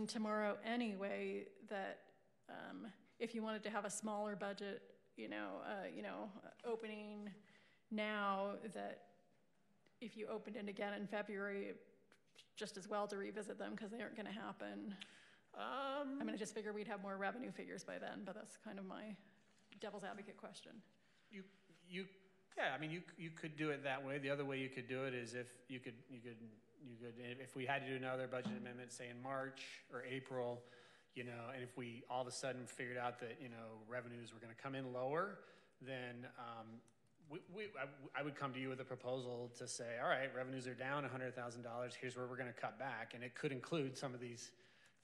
decision tomorrow anyway that if you wanted to have a smaller budget, opening now, that if you opened it again in February, just as well to revisit them because they aren't going to happen. I just figure we'd have more revenue figures by then, but that's kind of my devil's advocate question. You could do it that way. The other way you could do it is if you could, if we had to do another budget amendment, say in March or April, and if we all of a sudden figured out that, revenues were going to come in lower, then I would come to you with a proposal to say, all right, revenues are down $100,000. Here's where we're going to cut back. And it could include some of these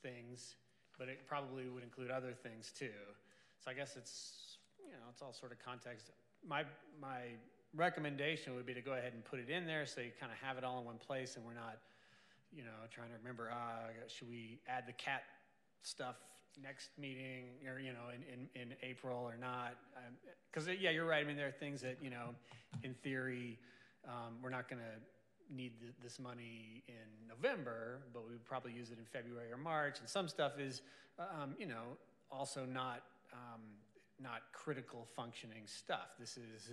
things, but it probably would include other things too. So I guess it's, it's all sort of context. My recommendation would be to go ahead and put it in there so you kind of have it all in one place and we're not, trying to remember, should we add the cat stuff next meeting or, in April or not? Because, you're right. There are things that, in theory, we're not going to need this money in November, but we would probably use it in February or March. And some stuff is, also not critical functioning stuff. This is,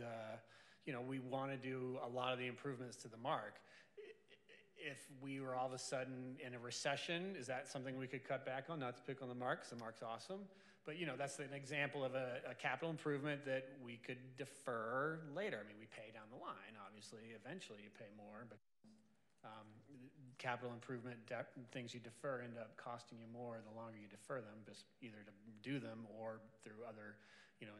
we want to do a lot of the improvements to the mark. If we were all of a sudden in a recession, is that something we could cut back on? Not to pick on the mark, because the mark's awesome. But, that's an example of a capital improvement that we could defer later. We pay down the line, obviously. Eventually you pay more, but capital improvement things you defer end up costing you more the longer you defer them, just either to do them or through other,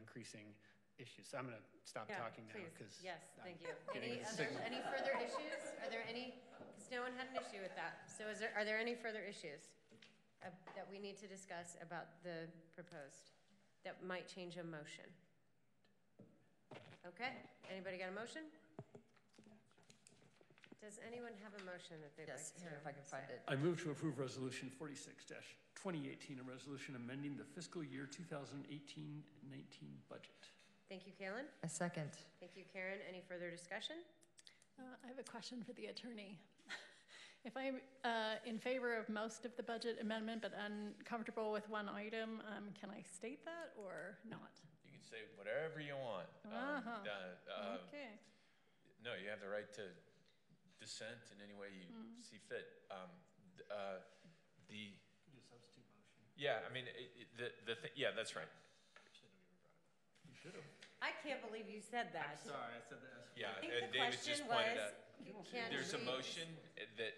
increasing issues. So I'm going to stop talking now because yes, thank you. Any further issues? Are there any? Because no one had an issue with that. So are there any further issues that we need to discuss about the proposed that might change a motion? Okay. Anybody got a motion? Does anyone have a motion that they'd like to? Yes, here, if I can find it. I move to approve Resolution 46-2018, a resolution amending the fiscal year 2018-19 budget. Thank you, Kaylin. A second. Thank you, Karen. Any further discussion? I have a question for the attorney. If I'm in favor of most of the budget amendment but uncomfortable with one item, can I state that or not? You can say whatever you want. Okay. No, you have the right to dissent in any way you see fit. Do a substitute motion. Yeah, that's right. You should have. I can't believe you said that. I'm sorry, I said that. Yeah, I think the David question just pointed was, out. There's a motion that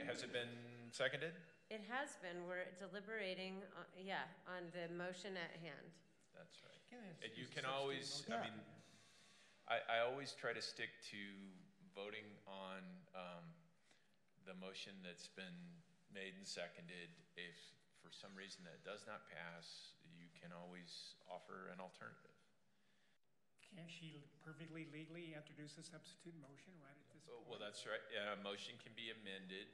has it been seconded? It has been. We're deliberating, on the motion at hand. That's right. And you can always, I always try to stick to voting on the motion that's been made and seconded. If for some reason that does not pass, you can always offer an alternative. Can't she perfectly legally introduce a substitute motion right at this point? Well, that's right. A motion can be amended,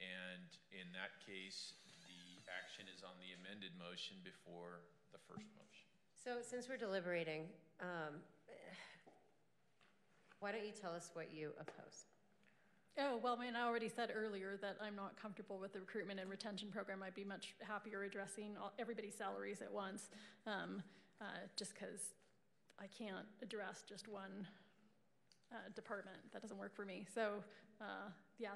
and in that case, the action is on the amended motion before the first motion. So since we're deliberating, why don't you tell us what you oppose? Oh, well, I already said earlier that I'm not comfortable with the recruitment and retention program. I'd be much happier addressing everybody's salaries at once, just because I can't address just one department. That doesn't work for me. So,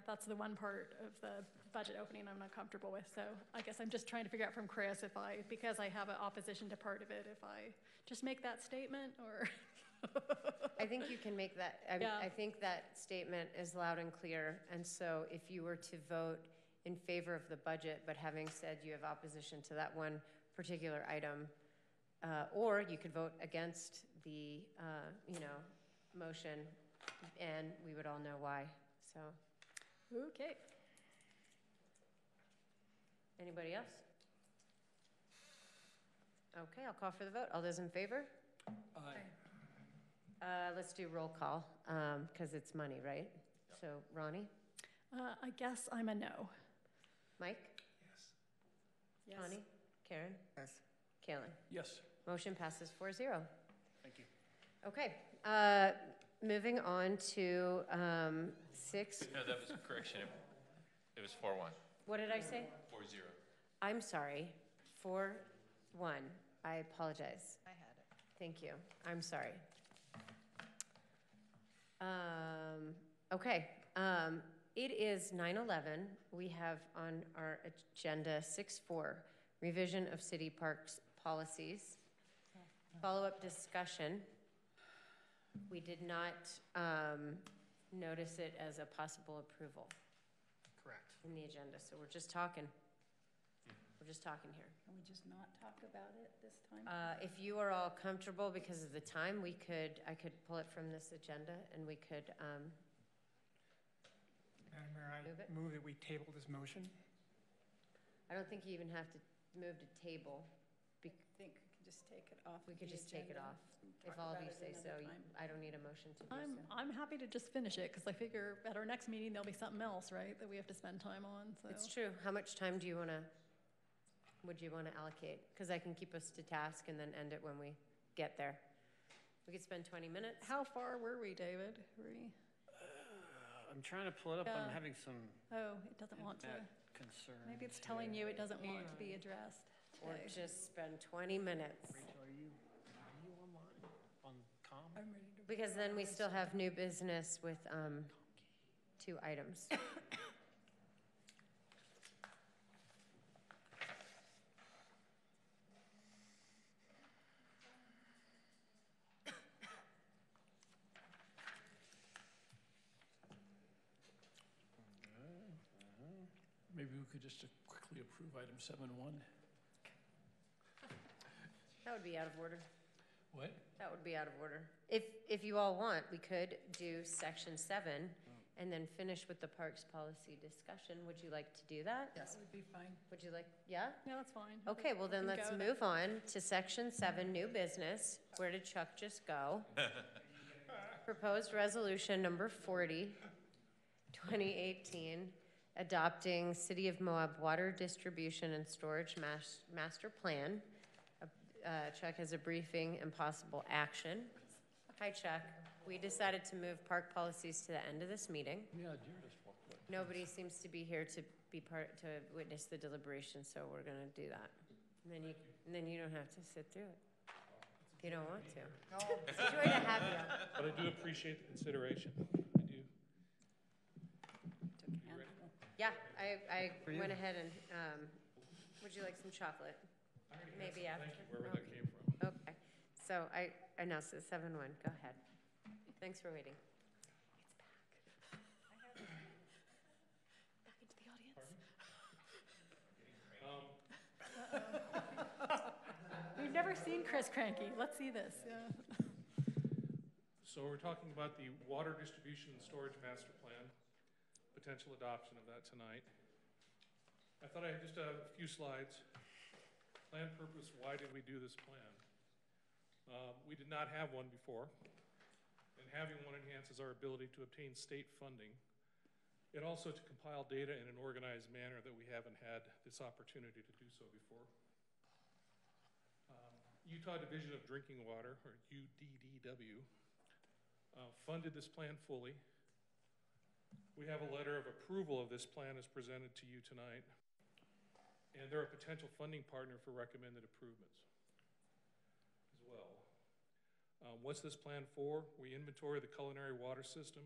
that's the one part of the budget opening I'm not comfortable with. So I guess I'm just trying to figure out from Chris because I have an opposition to part of it, if I just make that statement or... I think you can make that. I think that statement is loud and clear. And so if you were to vote in favor of the budget, but having said you have opposition to that one particular item, or you could vote against the, motion, and we would all know why. So. Okay. Anybody else? Okay, I'll call for the vote. All those in favor? Aye. Let's do roll call, because it's money, right? Yep. So, Ronnie? I guess I'm a no. Mike? Yes. Connie? Karen? Yes. Kaylin? Yes. Motion passes 4-0. Thank you. Okay. Moving on to 6. No, that was a correction. It was 4-1. What did I say? 4-0. 4-0. I'm sorry, 4-1. I apologize. I had it. Thank you. I'm sorry. Okay. It is 9:11. We have on our agenda 6-4, revision of city parks policies. Follow-up discussion. We did not notice it as a possible approval. Correct. In the agenda, so we're just talking. We're just talking here. Can we just not talk about it this time? If you are all comfortable because of the time, I could pull it from this agenda and we could, Madam Mayor, Move it? I move that we table this motion. I don't think you even have to move to table. I think we can just take it off. We of could the just take it agenda off. and If talk all of about you it say so, another time. I don't need a motion to do so. I'm happy to just finish it because I figure at our next meeting there'll be something else, right, that we have to spend time on. So It's true. How much time would you want to allocate? Because I can keep us to task and then end it when we get there. We could spend 20 minutes. How far were we, David? Were we? I'm trying to pull it up. Yeah. I'm having some Oh, it doesn't want to. internet concerns. Maybe it's telling you it doesn't want to be addressed. Or Okay. just spend 20 minutes. Rachel, are you online on com? I'm ready to. Because then we still have new business with 2 items. Maybe we could just quickly approve item 7-1. That would be out of order. What? That would be out of order. If you all want, we could do section 7 and then finish with the parks policy discussion. Would you like to do that? That would be fine. Would you like, yeah? Yeah, that's fine. Okay, well then We can let's go to- move on to section 7, new business. Where did Chuck just go? Proposed resolution number 40, 2018, adopting City of Moab Water Distribution and Storage Master Plan. Chuck has a briefing and possible action. Hi, Chuck. We decided to move park policies to the end of this meeting. Yeah, deer just walked by. Nobody seems to be here to witness the deliberation, so we're gonna do that. And then you don't have to sit through it. If you don't want to. It's a joy to have you. But I do appreciate the consideration. I do. Took a handful. Yeah, I For you. went ahead and, would you like some chocolate? I already had Maybe some. after. Thank you, wherever that came from. Okay, so I announced it, 7-1, go ahead. Thanks for waiting. Back into the audience. We've never seen Chris cranky. Let's see this. Yeah. So we're talking about the Water Distribution and Storage Master Plan, potential adoption of that tonight. I thought I had just a few slides. Plan purpose, why did we do this plan? We did not have one before, and having one enhances our ability to obtain state funding, and also to compile data in an organized manner that we haven't had this opportunity to do so before. Utah Division of Drinking Water, or UDDW, funded this plan fully. We have a letter of approval of this plan as presented to you tonight, and they're a potential funding partner for recommended improvements as well. What's this plan for? We inventory the culinary water system,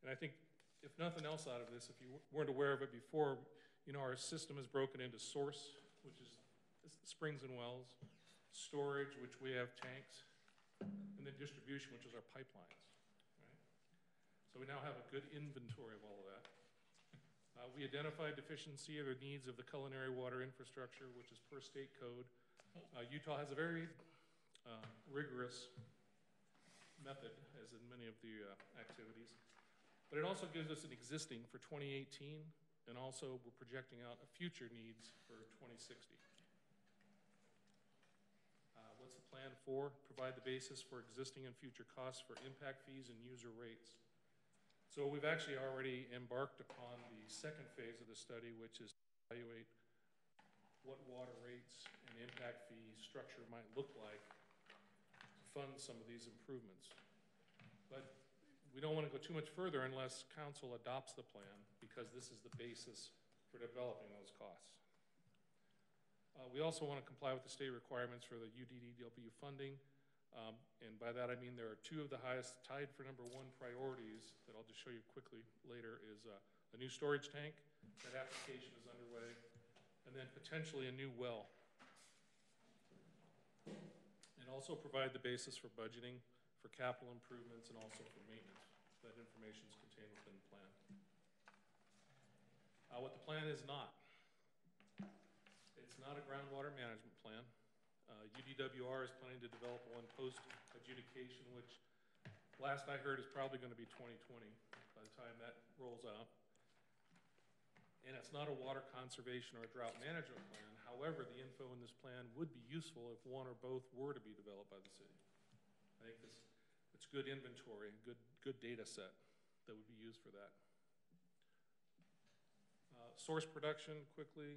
and I think if nothing else out of this, if you weren't aware of it before, you know, our system is broken into source, which is springs and wells, storage, which we have tanks, and then distribution, which is our pipelines. Right? So we now have a good inventory of all of that. We identified deficiency or needs of the culinary water infrastructure, which is per state code. Utah has a very rigorous method, as in many of the activities. But it also gives us an existing for 2018, and also we're projecting out a future needs for 2060. What's the plan for? Provide the basis for existing and future costs for impact fees and user rates. So we've actually already embarked upon the second phase of the study, which is to evaluate what water rates and impact fee structure might look like to fund some of these improvements. But we don't want to go too much further unless council adopts the plan, because this is the basis for developing those costs. We also want to comply with the state requirements for the UDDW funding. And by that I mean there are two of the highest, tied for number one priorities that I'll just show you quickly later is a new storage tank. That application is underway. And then potentially a new well. And also provide the basis for budgeting, for capital improvements, and also for maintenance. That information is contained within the plan. What the plan is not. It's not a groundwater management plan. UDWR is planning to develop one post-adjudication, which last I heard is probably going to be 2020 by the time that rolls out. And it's not a water conservation or a drought management plan. However, the info in this plan would be useful if one or both were to be developed by the city. I think it's good inventory, good data set that would be used for that. Source production, quickly.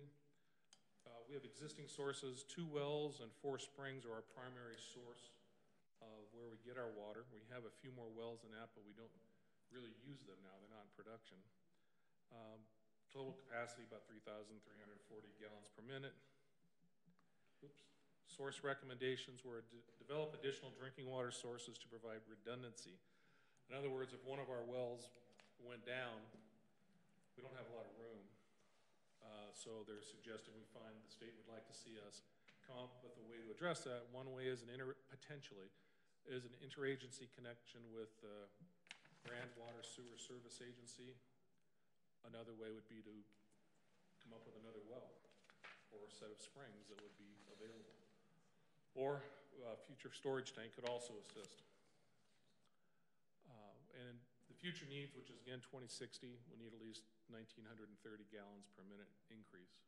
We have existing sources. 2 wells and 4 springs are our primary source of where we get our water. We have a few more wells than that, but we don't really use them now. They're not in production. Total capacity about 3,340 gallons per minute. Oops. Source recommendations were to develop additional drinking water sources to provide redundancy. In other words, if one of our wells went down, we don't have a lot of room. So they're suggesting we find the state would like to see us come up with a way to address that. One way is potentially is an interagency connection with the Grand Water Sewer Service Agency. Another way would be to come up with another well or a set of springs that would be available. Or a future storage tank could also assist. And the future needs, which is again 2060, we need at least 1,930 gallons per minute increase.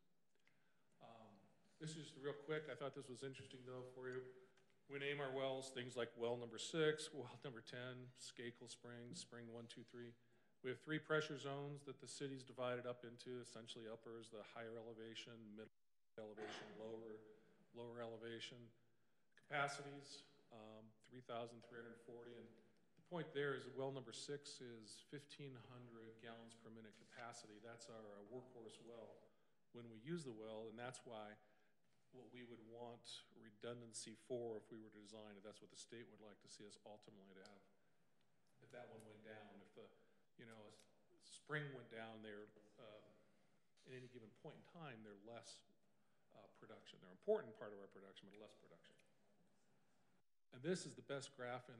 This is just real quick. I thought this was interesting though for you. We name our wells things like well number 6, well number 10, Skakel Spring, Spring 1, 2, 3. We have 3 pressure zones that the city's divided up into. Essentially upper is the higher elevation, middle elevation, lower elevation. Capacities, 3,340. And the point there is that well number 6 is 1,500 gallons per minute capacity. That's our workhorse well when we use the well, and that's why what we would want redundancy for if we were to design it. That's what the state would like to see us ultimately to have. If that one went down, if the a spring went down there, at any given point in time, they're less production. They're an important part of our production, but less production. And this is the best graph in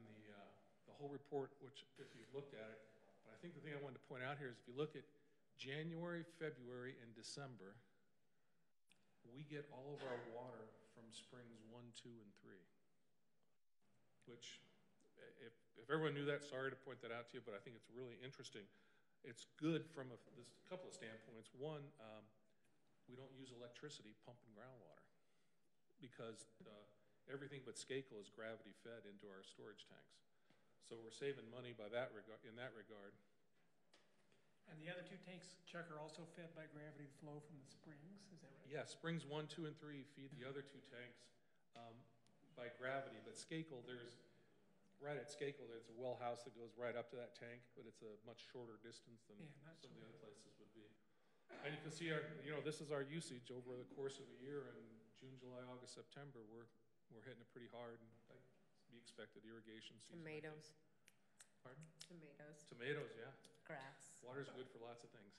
the whole report, which if you've looked at it, but I think the thing I wanted to point out here is if you look at January, February, and December, we get all of our water from springs 1, 2, and 3, which if everyone knew that, sorry to point that out to you, but I think it's really interesting. It's good from this couple of standpoints. One, we don't use electricity pumping groundwater because everything but Skakel is gravity fed into our storage tanks. So we're saving money by in that regard. And the other 2 tanks, Chuck, are also fed by gravity flow from the springs, is that right? Yeah, springs 1, 2, and 3 feed the other 2 tanks by gravity, but Skakel, right at Skakel, there's a well house that goes right up to that tank, but it's a much shorter distance than some of the other places would be. And you can see this is our usage over the course of a year. In June, July, August, September, we're hitting it pretty hard, and like be expected irrigation season. Tomatoes. Pardon? Tomatoes. Tomatoes, yeah. Grass. Water's good for lots of things.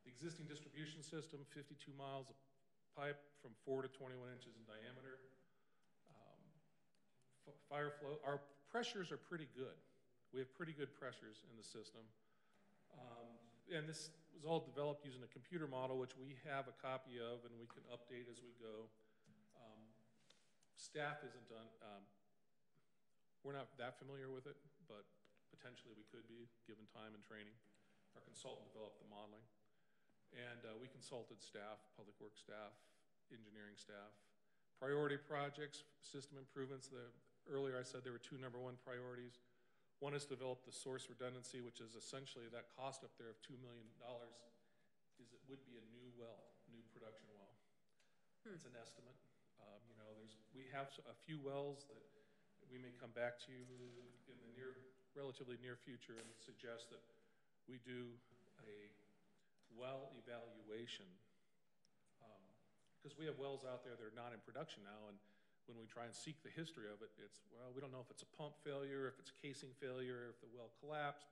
The existing distribution system, 52 miles of pipe from 4 to 21 inches in diameter. Fire flow, our pressures are pretty good. We have pretty good pressures in the system. And this was all developed using a computer model, which we have a copy of and we can update as we go. Staff isn't done, we're not that familiar with it, but potentially we could be given time and training. Our consultant developed the modeling. And we consulted staff, public works staff, engineering staff. Priority projects, system improvements. Earlier I said there were 2 number 1 priorities. One is to develop the source redundancy, which is essentially that cost up there of $2 million would be a new well, new production well. It's an estimate. We have a few wells that we may come back to in the relatively near future and suggest that we do a well evaluation because we have wells out there that are not in production now, and when we try and seek the history of it, it's, well, we don't know if it's a pump failure, if it's a casing failure, if the well collapsed.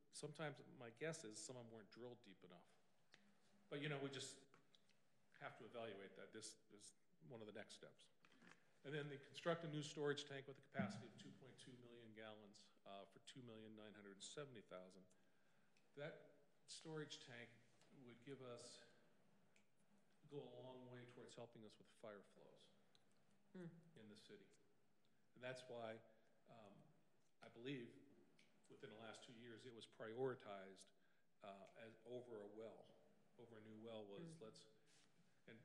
Sometimes my guess is some of them weren't drilled deep enough. But you know, we just have to evaluate that. This is one of the next steps. And then they construct a new storage tank with a capacity of 2.2 million gallons for $2,970,000. That storage tank would go a long way towards helping us with fire flows in the city. And that's why I believe within the last 2 years it was prioritized as over a new well was and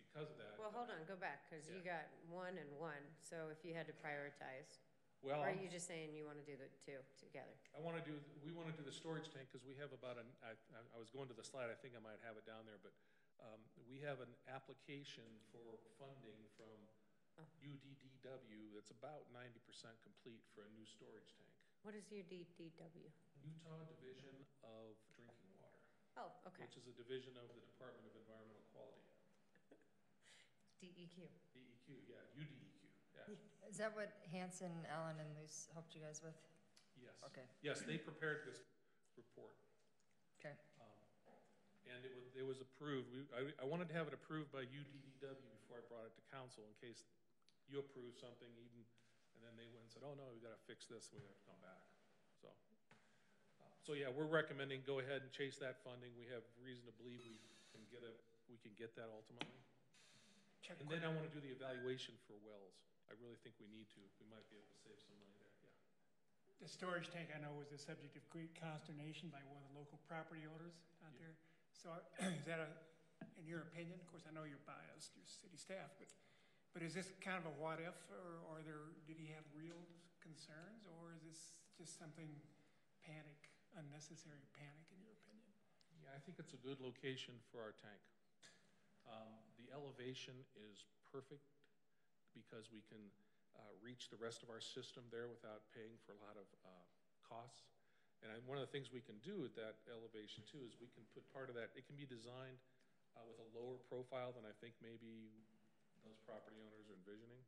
because of that. Well, hold on, go back, because you got 1 and 1. So if you had to prioritize, well, or are you just saying you want to do the two together? We want to do the storage tank because we have about I was going to the slide, I think I might have it down there, but we have an application for funding from UDDW that's about 90% complete for a new storage tank. What is UDDW? Utah Division of Drinking Water. Oh, okay. Which is a division of the Department of Environmental Quality. DEQ. DEQ, yeah, UDEQ, yeah. Is that what Hanson, Allen, and Luce helped you guys with? Yes. Okay. Yes, they prepared this report. Okay. And it was approved. I wanted to have it approved by UDDW before I brought it to council in case you approve something even, and then they went and said, oh no, we gotta fix this, we have to come back. So yeah, we're recommending go ahead and chase that funding. We have reason to believe we can get that ultimately. And then I want to do the evaluation for wells. I really think we need to. We might be able to save some money there, yeah. The storage tank, I know, was the subject of great consternation by one of the local property owners out there. So is that in your opinion, of course, I know you're biased, you're city staff, but is this kind of a what if, or did he have real concerns, or is this just something unnecessary panic in your opinion? Yeah, I think it's a good location for our tank. The elevation is perfect because we can reach the rest of our system there without paying for a lot of costs. And one of the things we can do at that elevation too is we can put part of that, it can be designed with a lower profile than I think maybe those property owners are envisioning.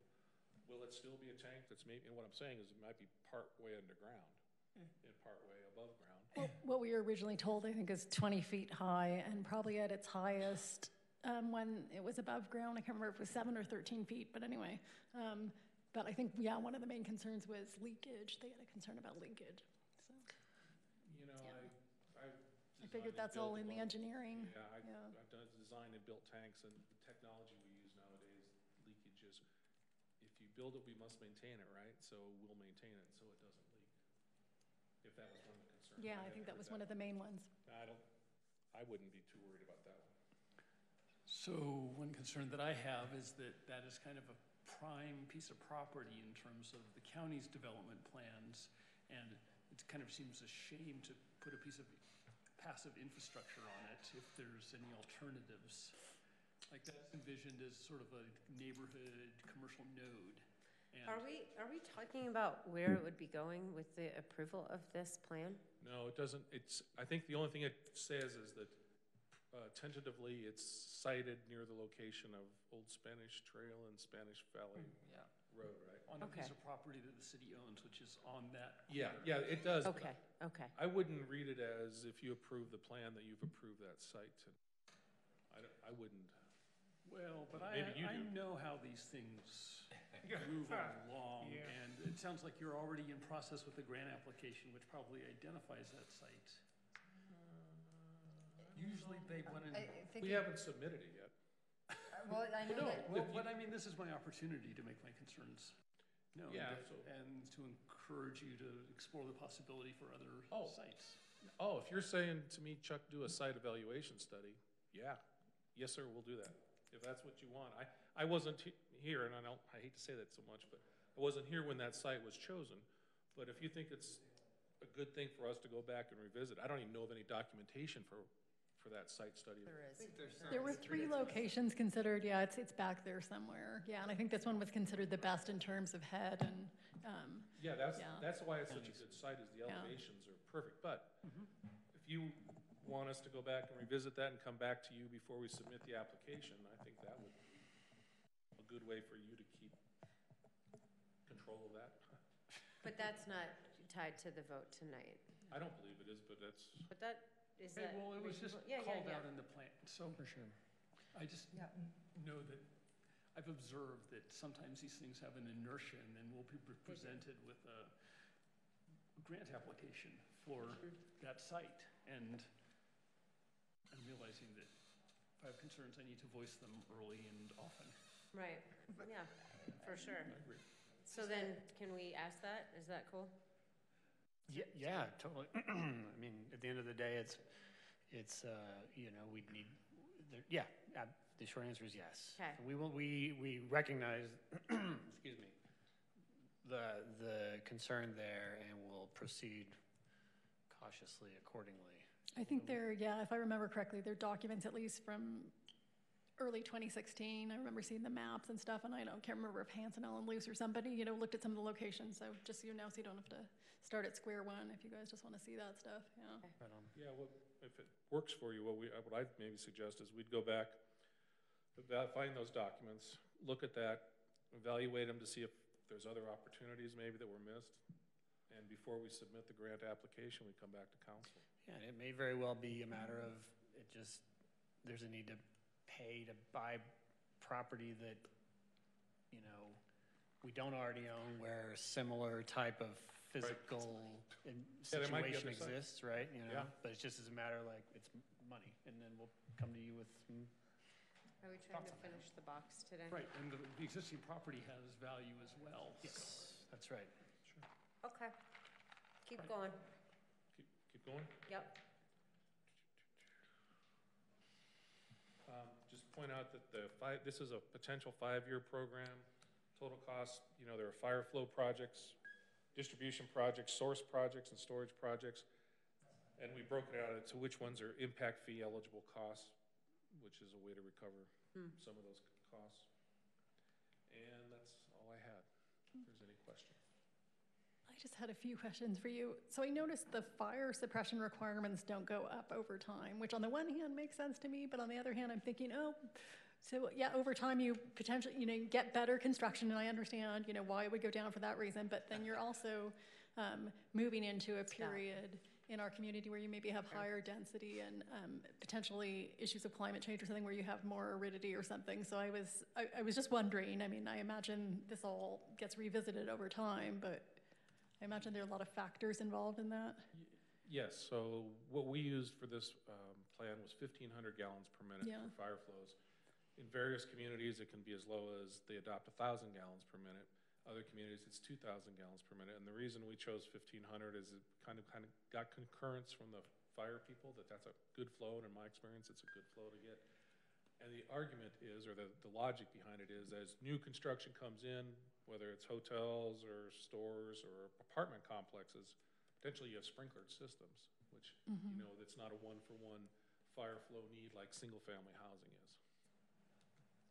Will it still be a tank that's maybe, and what I'm saying is it might be part way underground and part way above ground. Well, what we were originally told, I think, is 20 feet high, and probably at its highest when it was above ground, I can't remember if it was 7 or 13 feet, but anyway. But I think, yeah, one of the main concerns was leakage. They had a concern about leakage. So, you know, yeah. I figured that's all in the engineering. Yeah, I've done design and built tanks, and the technology we use nowadays, leakage is, if you build it, we must maintain it, right? So we'll maintain it so it doesn't leak. If that was one of the concerns. Yeah, I think that was one of the main ones. I wouldn't be too worried about that one. So one concern that I have is that is kind of a prime piece of property in terms of the county's development plans, and it kind of seems a shame to put a piece of passive infrastructure on it if there's any alternatives. Like that's envisioned as sort of a neighborhood commercial node. And are we talking about where it would be going with the approval of this plan? No, it doesn't. I think the only thing it says is that tentatively it's sited near the location of Old Spanish Trail and Spanish Valley Road, right? On a piece of property that the city owns, which is on that corner. Yeah, it does. Okay. I wouldn't read it as if you approve the plan that you've approved that site. I wouldn't. Well, but maybe you I do. know how these things move along, and it sounds like you're already in process with the grant application, which probably identifies that site. Usually they want to. We haven't submitted it yet. Well, I know that. But I mean, this is my opportunity to make my concerns known, and to encourage you to explore the possibility for other sites. Oh, if you're saying to me, Chuck, do a site evaluation study, yes, sir, we'll do that. If that's what you want. I wasn't here, and I hate to say that so much, but I wasn't here when that site was chosen. But if you think it's a good thing for us to go back and revisit, I don't even know of any documentation for that site study. There is. There were 3 locations considered. Yeah, it's back there somewhere. Yeah, and I think this one was considered the best in terms of head and. That's why it's such a good site. Is the elevations are perfect. But if you want us to go back and revisit that and come back to you before we submit the application, I think that would good way for you to keep control of that. But that's not tied to the vote tonight. I don't believe it is, but that's, But that, is Okay, that well, it was just reasonable? Yeah, called yeah, out yeah. in the plan, so For sure. I just know that I've observed that sometimes these things have an inertia, and then we'll be presented with a grant application for that site, and I'm realizing that if I have concerns, I need to voice them early and often. Right, yeah, for sure. I agree. So then, can we ask that? Is that cool? Yeah, totally. I mean, at the end of the day, it's you know, we need, yeah, the short answer is yes. Okay. We recognize, excuse me, the concern there, and we'll proceed cautiously accordingly. I think yeah, if I remember correctly, they're documents at least from early 2016. I remember seeing the maps and stuff, and can't remember if Hanson, Allen, Luce, or somebody, looked at some of the locations. So just so you know, so you don't have to start at square one if you guys just want to see that stuff. Yeah. Right on. yeah, well, if it works for you, what I'd maybe suggest is we'd go back, find those documents, look at that, evaluate them to see if there's other opportunities maybe that were missed. And before we submit the grant application, we come back to council. Yeah, and it may very well be a matter of there's a need to pay to buy property that, we don't already own, where a similar type of physical situation exists, right? Yeah. But it's just as a matter like it's money, and then we'll come to you with some. Are we trying to finish the box today? Right, and the existing property has value as well. Yes, that's right. Sure. Okay. Keep going. Keep going? Yep. Just point out that this is a potential 5-year program. Total cost, there are fire flow projects, distribution projects, source projects, and storage projects. And we broke it out into which ones are impact fee eligible costs, which is a way to recover some of those costs. And that's all I had, if there's any questions. I just had a few questions for you. So I noticed the fire suppression requirements don't go up over time, which on the one hand makes sense to me, but on the other hand, I'm thinking, so yeah, over time you potentially, get better construction, and I understand, why it would go down for that reason, but then you're also moving into a period in our community where you maybe have higher density and potentially issues of climate change or something where you have more aridity or something. So I was just wondering, I imagine this all gets revisited over time, but I imagine there are a lot of factors involved in that. Yes, so what we used for this plan was 1,500 gallons per minute for fire flows. In various communities, it can be as low as they adopt 1,000 gallons per minute. Other communities, it's 2,000 gallons per minute. And the reason we chose 1,500 is it kind of got concurrence from the fire people that's a good flow, and in my experience, it's a good flow to get. And the argument is, or the logic behind it is, as new construction comes in, whether it's hotels or stores or apartment complexes, potentially you have sprinklered systems, which, that's not a one-for-one fire flow need like single-family housing is.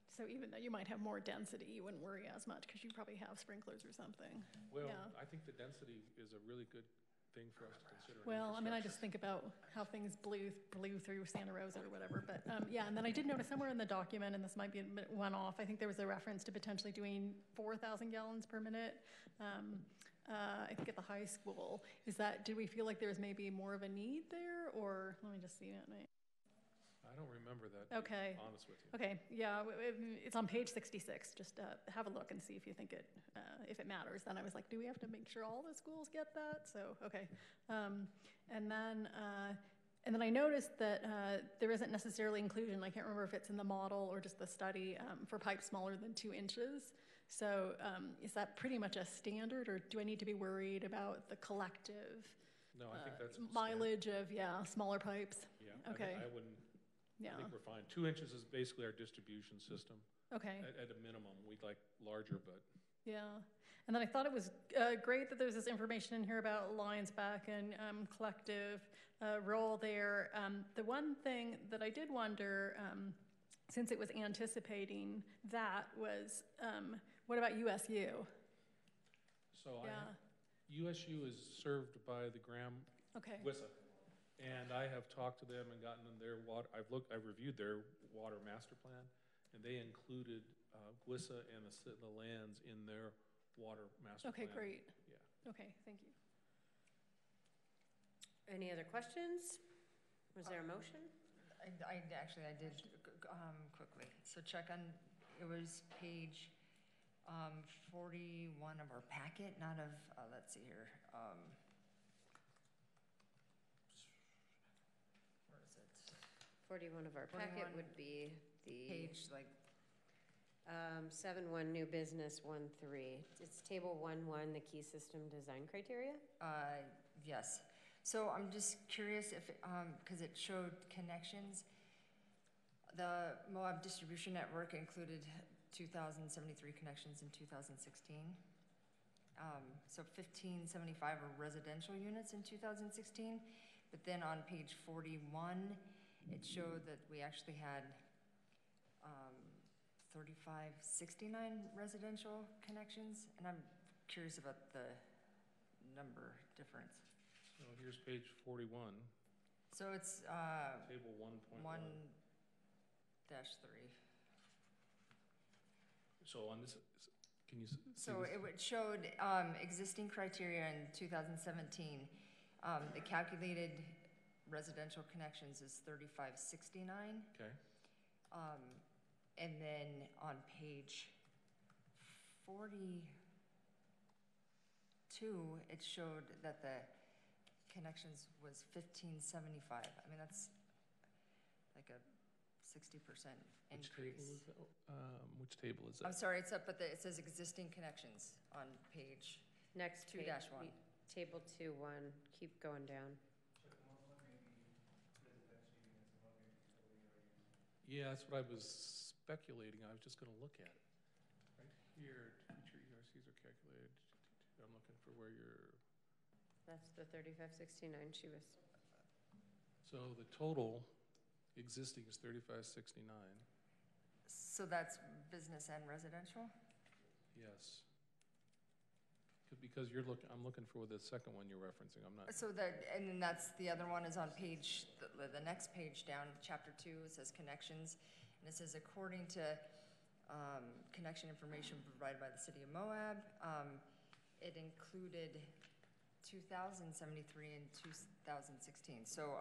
So even though you might have more density, you wouldn't worry as much because you probably have sprinklers or something. Well, I think the density is a really good thing for us to consider. Well, I just think about how things blew through Santa Rosa or whatever. But and then I did notice somewhere in the document, and this might be a one-off, I think there was a reference to potentially doing 4,000 gallons per minute. I think at the high school. Did we feel like there was maybe more of a need there, or let me just see it. I don't remember that, to be honest with you. Okay, yeah, it's on page 66. Just have a look and see if you think if it matters. Then I was like, do we have to make sure all the schools get that? So, okay. And then I noticed that there isn't necessarily inclusion. I can't remember if it's in the model or just the study for pipes smaller than 2 inches. So is that pretty much a standard, or do I need to be worried about the collective No, I think that's mileage of, smaller pipes? Yeah, okay. I wouldn't. Yeah. I think we're fine. 2 inches is basically our distribution system. Okay. At a minimum, we'd like larger, but. Yeah. And then I thought it was great that there's this information in here about Lions Back and collective role there. The one thing that I did wonder, since it was anticipating that, was what about USU? So USU is served by the Graham WISA. And I have talked to them and gotten them their water. I've reviewed their water master plan, and they included Gwissa and the lands in their water master plan. Okay, great. Yeah. Okay, thank you. Any other questions? Was there a motion? I did quickly. So check on, it was page 41 of our packet, not of, let's see here. Where is it? 41 of our 41 packet would be the Page, like, 7-1 new business 1-3. It's table 1-1, the key system design criteria. yes. So I'm just curious if, because it showed connections. The Moab distribution network included 2,073 connections in 2016. So 1,575 are residential units in 2016. But then on page 41, it showed that we actually had 3,569 residential connections. And I'm curious about the number difference. So here's page 41, So it's table 1.1. 1-3. So on this, can you see So this? it showed existing criteria in 2017. The calculated residential connections is 3,569. Okay. And then on page 42, it showed that the connections was 1,575. I mean, that's like a 60% Which increase. table is that? Which table is I'm that? sorry, it's up, but it says existing connections on page Next 2-1. Table 2-1. Keep going down. Yeah, that's what I was speculating. I was just going to look at it. Right here, future ERCs are calculated. I'm looking for where you're. That's the 3569 she was. So the total existing is 3,569. So that's business and residential? Yes. Because I'm looking for the second one you're referencing. I'm not. So and then that's, the other one is on page, the next page down, chapter 2, it says connections. And it says, according to connection information provided by the city of Moab, it included 2,073 in 2016. So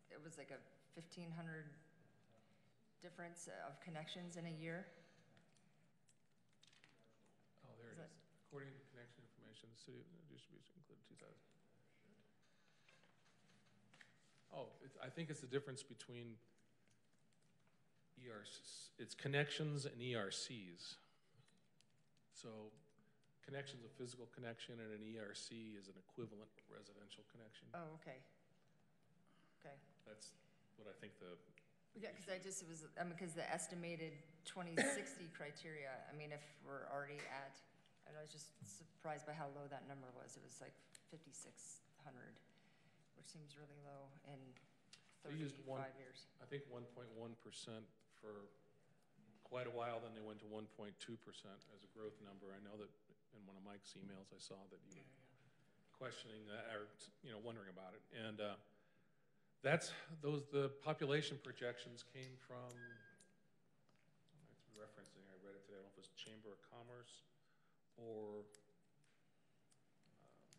it was like a 1,500 difference of connections in a year. Oh, there it is. According to connection information, the city distribution included 2,000. Oh, I think it's the difference between ERCs. It's connections and ERCs. So connection's a physical connection, and an ERC is an equivalent residential connection. Oh, okay. Okay. That's what I think the. Yeah, because the estimated 2060 criteria, I mean, if we're already at, I was just surprised by how low that number was. It was like 5,600, which seems really low in 35 years. I think 1.1% for quite a while, then they went to 1.2% as a growth number. I know that in one of Mike's emails I saw that you were questioning that, or wondering about it. And the population projections came from, it's referencing, I read it today, I don't know if it was Chamber of Commerce or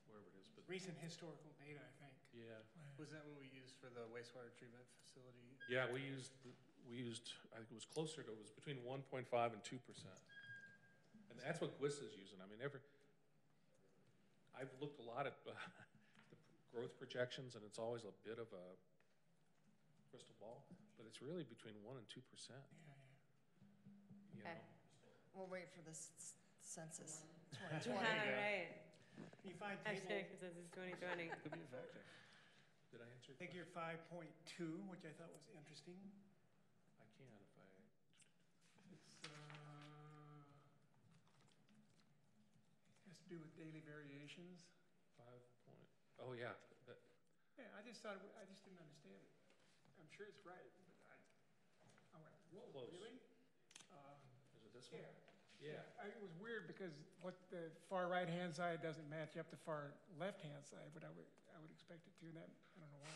wherever it is. But Recent historical data, I think. yeah. Was that what we used for the wastewater treatment facility? Yeah, we used, I think it was closer to, it was between 1.5 and 2%. And that's what Gwissa's using. I mean, I've looked a lot at the growth projections, and it's always a bit of a crystal ball, but it's really between 1 and 2%. You know? We'll wait for this census. All right. You find Hashtag table, census 2020. Could be a factor. Did I answer? figure 5.2, which I thought was interesting. I can if I. It's, has to do with daily variations. 5 Oh, yeah. Yeah, I just didn't understand it. I'm sure it's right, but I went, whoa, Close. really? Is it this one? Yeah. It was weird because what the far right-hand side doesn't match up the far left-hand side, but I would expect it to, and that, I don't know why.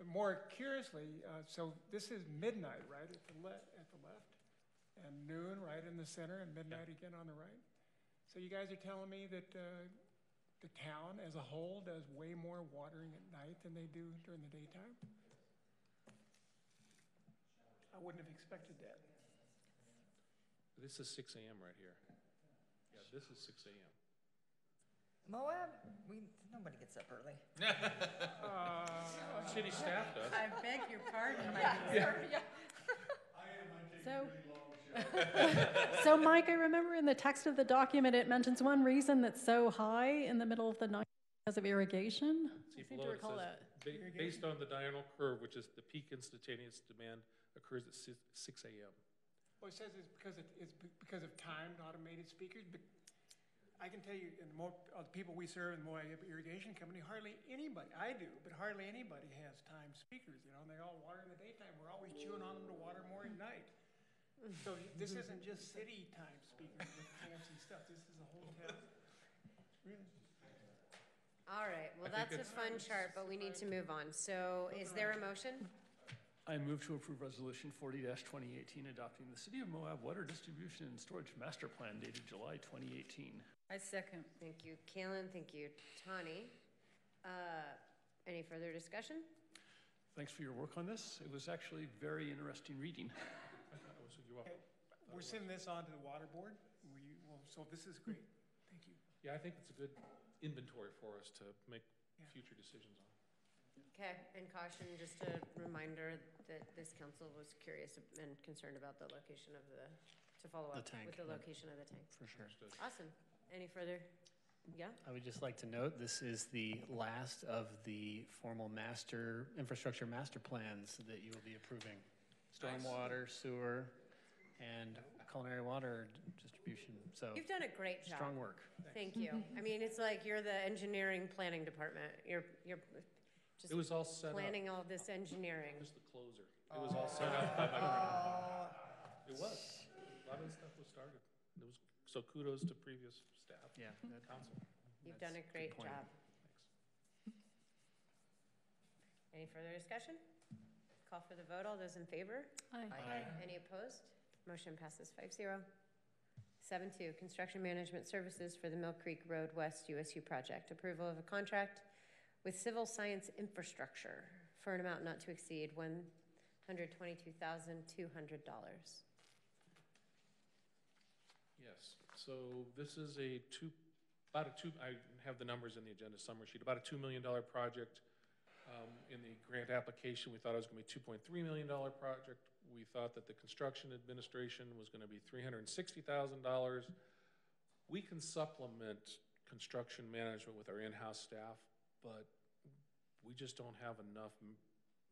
But more curiously, so this is midnight, right, at the left? and noon right in the center, and midnight again on the right. So you guys are telling me that the town as a whole does way more watering at night than they do during the daytime? I wouldn't have expected that. This is 6 a.m. right here. Yeah, this is 6 a.m. Moab, nobody gets up early. City staff does. I beg your pardon. So Mike, I remember in the text of the document, it mentions one reason that's so high in the middle of the night because of irrigation. See, I seem below to it recall says, that. based on the diurnal curve, which is the peak instantaneous demand occurs at 6 a.m. Well, it says it's because of timed automated speakers, but I can tell you, in the people we serve in the Moab Irrigation Company, hardly anybody, I do, but hardly anybody has timed speakers, you know, and they all water in the daytime. We're always chewing on them to water more at night. So this isn't just city time speakers with fancy stuff. This is a whole town. Really? All right, well, that's a fun chart, but we need to move on. So is there a motion? I move to approve Resolution 40-2018, adopting the City of Moab Water Distribution and Storage Master Plan dated July 2018. I second. Thank you, Kaylin. Thank you, Tani. Any further discussion? Thanks for your work on this. It was actually very interesting reading. I thought it was, you're welcome. We're sending this on to the water board. So this is great. Thank you. Yeah, I think it's a good inventory for us to make future decisions on. Okay, and caution, just a reminder that this council was curious and concerned about the location of to follow up with the location of the tank. For sure. Awesome. Any further? Yeah? I would just like to note, this is the last of the formal infrastructure master plans that you will be approving. Stormwater, sewer, and culinary water distribution. So You've done a great job. strong work. Thank you. I mean, it's like you're the engineering planning department. You're just It was all set planning up. all this engineering. It was the closer. It was all set up by my grandfather. It was. A lot of the stuff was started. So kudos to previous staff. Yeah. Council. You've done a great point. job. Any further discussion? Call for the vote. All those in favor? Aye. Any opposed? Motion passes 5-0. 7-2, construction management services for the Mill Creek Road West USU project. Approval of a contract with Civil Science Infrastructure for an amount not to exceed $122,200. Yes. So this is I have the numbers in the agenda summary sheet, about a $2 million project. In the grant application, we thought it was going to be a $2.3 million project. We thought that the construction administration was going to be $360,000. We can supplement construction management with our in-house staff, but we just don't have enough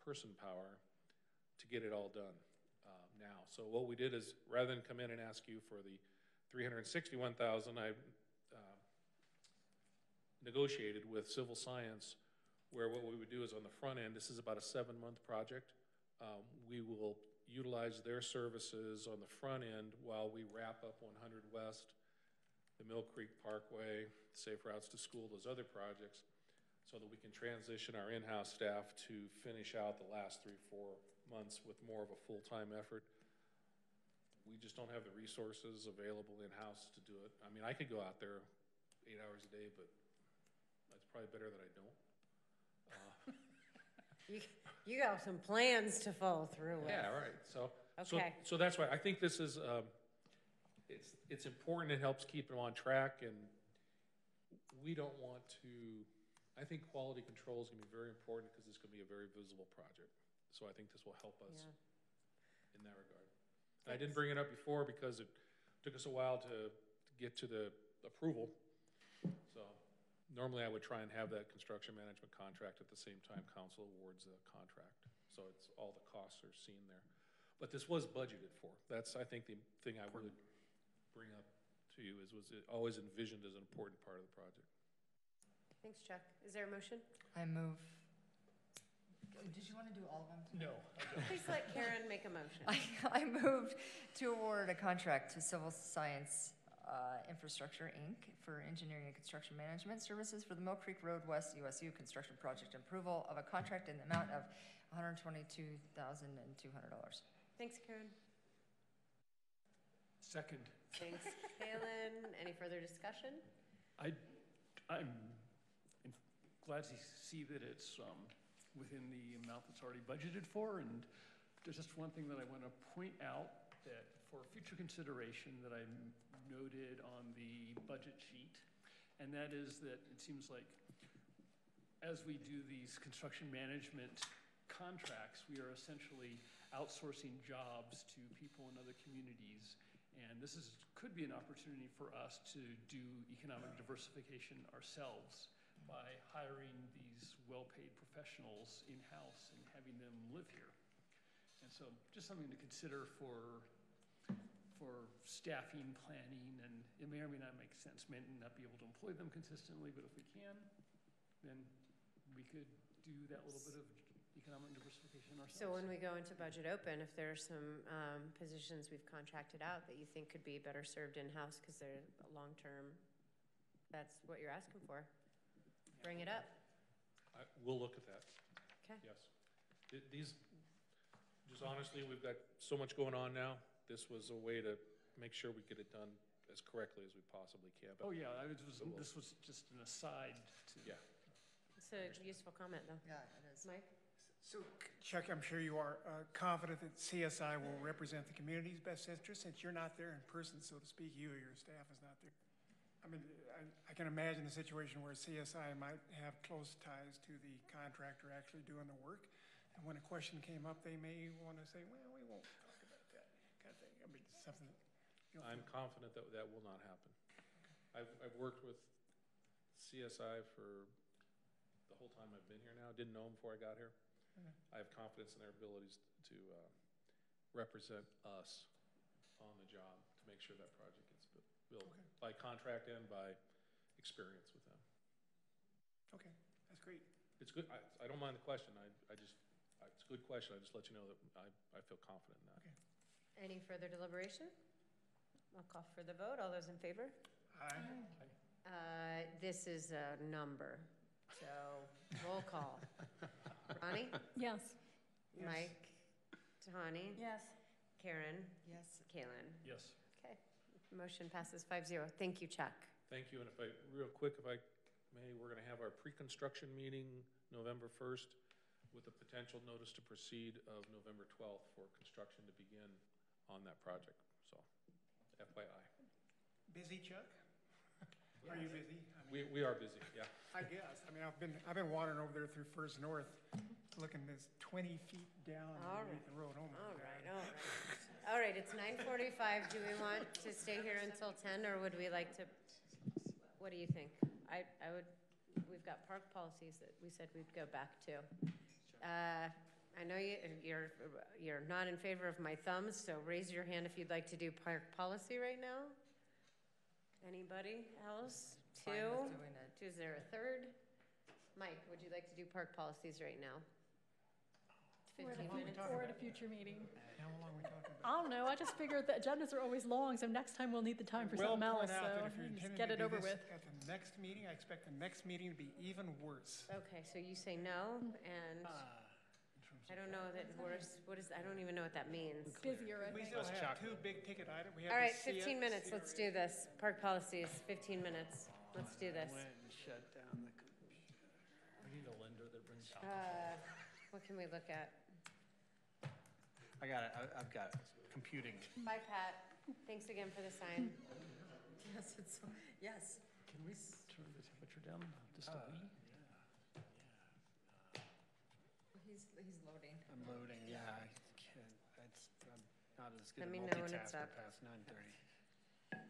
person power to get it all done now. So what we did is, rather than come in and ask you for the $361,000, I negotiated with Civil Science, where what we would do is on the front end, this is about a 7-month project. We will utilize their services on the front end while we wrap up 100 West, the Mill Creek Parkway, Safe Routes to School, those other projects, so that we can transition our in-house staff to finish out the last 3-4 months with more of a full-time effort. We just don't have the resources available in-house to do it. I mean, I could go out there 8 hours a day, but it's probably better that I don't. You got some plans to follow through with. Yeah, right. So that's why I think this is it's important. It helps keep them on track, and we don't want to. I think quality control is going to be very important because it's going to be a very visible project. So I think this will help us in that regard. I didn't bring it up before because it took us a while to get to the approval. So normally I would try and have that construction management contract at the same time council awards the contract. So it's all the costs are seen there. But this was budgeted for. That's, I think, the thing I would bring up to you was it always envisioned as an important part of the project. Thanks, Chuck. Is there a motion? I move. Did you want to do all of them? No. Please let Karen make a motion. I moved to award a contract to Civil Science Infrastructure, Inc. for engineering and construction management services for the Mill Creek Road West USU construction project. Approval of a contract in the amount of $122,200. Thanks, Karen. Second. Thanks, Kaylin. Any further discussion? I'm glad to see that it's within the amount that's already budgeted for, and there's just one thing that I want to point out that for future consideration that I noted on the budget sheet, and that is that it seems like as we do these construction management contracts, we are essentially outsourcing jobs to people in other communities. And this could be an opportunity for us to do economic diversification ourselves by hiring these well-paid professionals in-house and having them live here. And so just something to consider for staffing, planning, and it may or may not make sense. May not be able to employ them consistently, but if we can, then we could do that little bit of economic diversification ourselves. So when we go into budget open, if there are some positions we've contracted out that you think could be better served in-house because they're long-term, that's what you're asking for. Bring it up. We'll look at that. Okay. Yes. These, just honestly, we've got so much going on now. This was a way to make sure we get it done as correctly as we possibly can. But this was just an aside to. Yeah. It's a useful comment, though. Yeah, it is. Mike? So Chuck, I'm sure you are confident that CSI will represent the community's best interest since you're not there in person, so to speak, you or your staff is not there. I mean, I can imagine a situation where CSI might have close ties to the contractor actually doing the work. And when a question came up, they may want to say, well, we won't talk about that kind of thing. I mean, something. I'm confident that that will not happen. I've worked with CSI for the whole time I've been here now. Didn't know them before I got here. I have confidence in their abilities to represent us on the job to make sure that project gets built by contract and by experience with them. Okay, that's great. It's good. I don't mind the question. It's a good question. I just let you know that I feel confident in that. Okay. Any further deliberation? I'll call for the vote. All those in favor? Aye. This is a number, so roll call. Ronnie? Yes. Mike? Tahani? Yes. Karen? Yes. Kaylin? Yes. Okay. Motion passes 5-0. Thank you, Chuck. Thank you. And real quick, if I may, we're going to have our pre-construction meeting November 1st with a potential notice to proceed of November 12th for construction to begin on that project. So, FYI. Busy, Chuck? Are you busy? I mean, We are busy, yeah. I guess. I mean, I've been wandering over there through First North, looking this 20 feet down underneath the road. Oh my God. All right, it's 9:45. Do we want to stay here until 10, or would we like to? What do you think? I would. We've got park policies that we said we'd go back to. I know you're not in favor of my thumbs, so raise your hand if you'd like to do park policy right now. Anybody else? Fine with doing it. Is there a third? Mike, would you like to do park policies right now? 15 minutes? Or at a future meeting. How long are we talking about? I don't know. I just figured the agendas are always long, so next time we'll need the time for something else. So just get it over with. At the next meeting, I expect the next meeting to be even worse. Okay, so you say no, and I don't know that worse. What is? I don't even know what that means. Busier, I We think. still have two big ticket items. All right, 15 minutes. Let's do this. Park policies, 15 minutes. Let's do this. Went and shut down the computer. We need a lender that brings What can we look at? I got it. I've got it. Computing. Bye, Pat. Thanks again for the sign. Yes, yes. Can we turn the temperature down just a wee? He's loading. I'm loading. Yeah, I can't. I'm not as good Let a me know when it's multitasker up. past 9:30.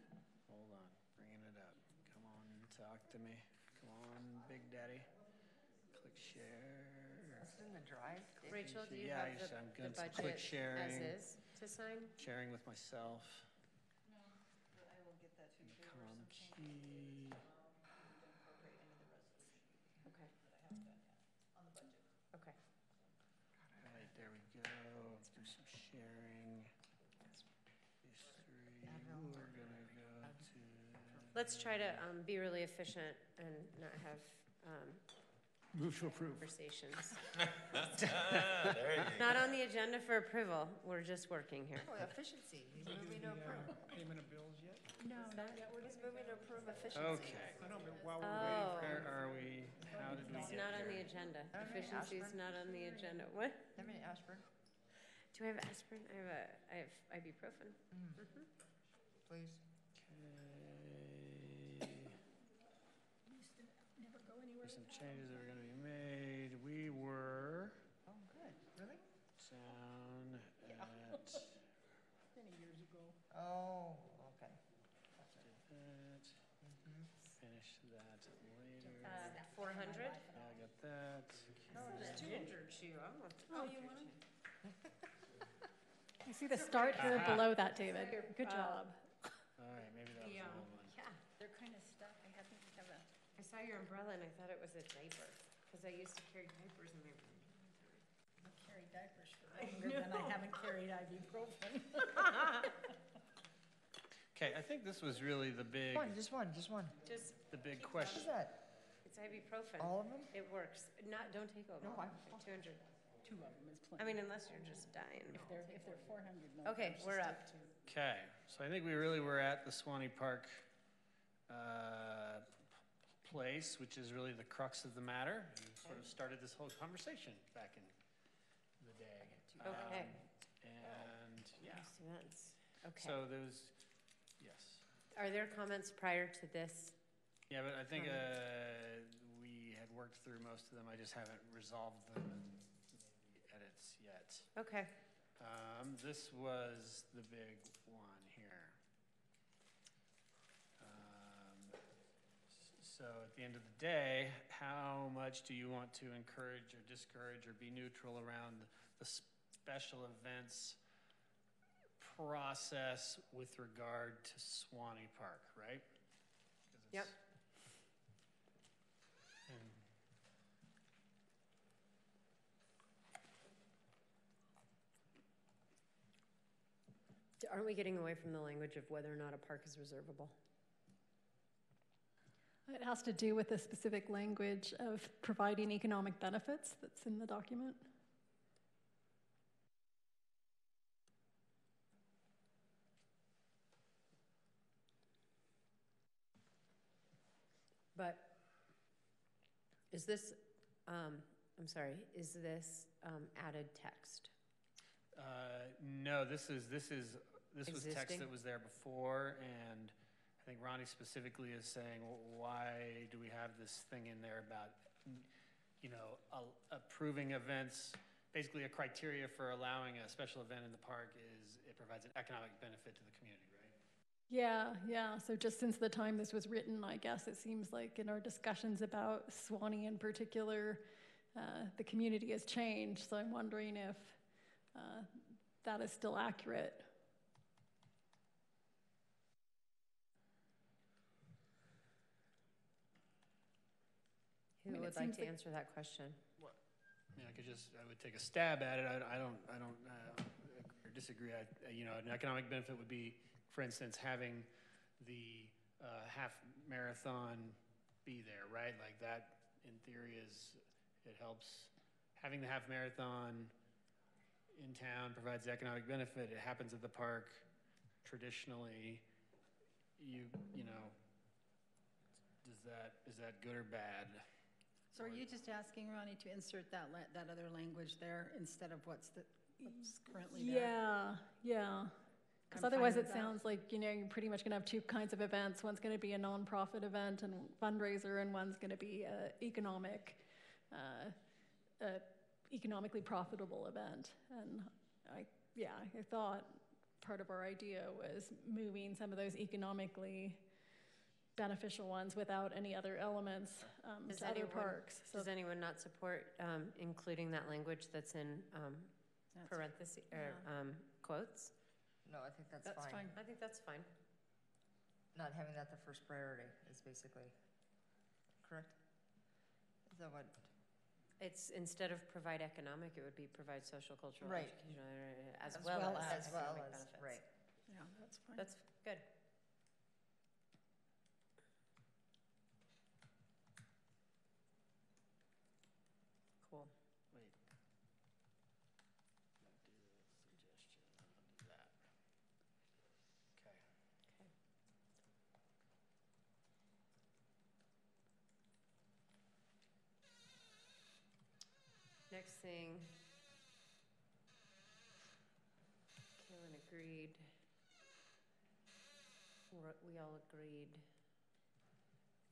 Hold on, bringing it up. Come on, talk to me. Come on, Big Daddy. Click share. Is it in the drive? Rachel, do you Yeah, have I'm the good. So click budget sharing. as is to sign? Sharing with myself. No, but I will get that to you. Com key. Okay. Okay. Right, there we go. Let's do some sharing. These three. We're gonna go to. Let's try to be really efficient and not have Move to approve. Conversations. There you go. Not on the agenda for approval. We're just working here. Oh, efficiency. He's moving to approve. Payment of bills yet? No, not yet. He's moving to approve efficiency. Okay. I know, but while we're Oh, Where are we? How did we it's get not on the here? agenda. I don't know, Efficiency's aspirin? not on the agenda. What? How many Ashburn? Do I have aspirin? I have ibuprofen. Please. There's some changes that are going to be made. We were Oh, good. Really? down at Many years ago. Oh, okay. that. Finish that later. 400? Yeah, I got that. Ginger chew. Oh, you want them? I see the start here below that, David. Good job. All right, maybe that was the wrong one. Yeah. They're kind of stuck. I happen to have a. I saw your umbrella and I thought it was a diaper because I used to carry diapers in my room. I carry diapers for longer than I haven't carried ibuprofen. Okay, I think this was really the big, Just one. Just, the big What question. is that? it's ibuprofen. All of them? It works. Don't take over. No, I- 200. 2 of them is I plenty. mean, unless you're just dying. If they're 400 milligrams. Okay, we're up. Okay, so I think we really were at the Swanee Park place, which is really the crux of the matter. You sort of started this whole conversation back in the day. Okay. And, yeah, Events. Okay. so those, yes. Are there comments prior to this? Yeah, but I think we had worked through most of them. I just haven't resolved the edits yet. Okay. This was the big one here. So at the end of the day, how much do you want to encourage or discourage or be neutral around the special events process with regard to Swanee Park, right? 'Cause Yep. and Aren't we getting away from the language of whether or not a park is reservable? It has to do with the specific language of providing economic benefits that's in the document. But is this, I'm sorry, is this added text? No, this was text Existing? that was there before, and I think Ronnie specifically is saying, well, why do we have this thing in there about, approving events? Basically, a criteria for allowing a special event in the park is it provides an economic benefit to the community, right? Yeah. So just since the time this was written, I guess it seems like in our discussions about Swanee in particular, the community has changed. So I'm wondering if that is still accurate. Who mean, it would like seems to like- answer that question? I mean, I would take a stab at it. I don't or disagree. An economic benefit would be, for instance, having the half marathon be there, right? Like that, in theory, it helps. Having the half marathon in town provides economic benefit. It happens at the park traditionally. Is that good or bad? So are you just asking Ronnie to insert that other language there instead of what's currently there? Yeah. Because I'm fine otherwise with it that. sounds like, you're pretty much going to have two kinds of events. One's going to be a nonprofit event and fundraiser, and one's going to be a economically profitable event. And I thought part of our idea was moving some of those economically beneficial ones without any other elements to other parks. So Does anyone not support including that language that's in That's- parentheses or quotes? No, I think that's that's fine. I think that's fine. Not having that the first priority is basically, correct? Is that what? It's instead of provide economic, it would be provide social, cultural, Right. educational, as well as economic benefits. right. Yeah, that's fine. That's good. Next thing, Kaylin agreed. We all agreed.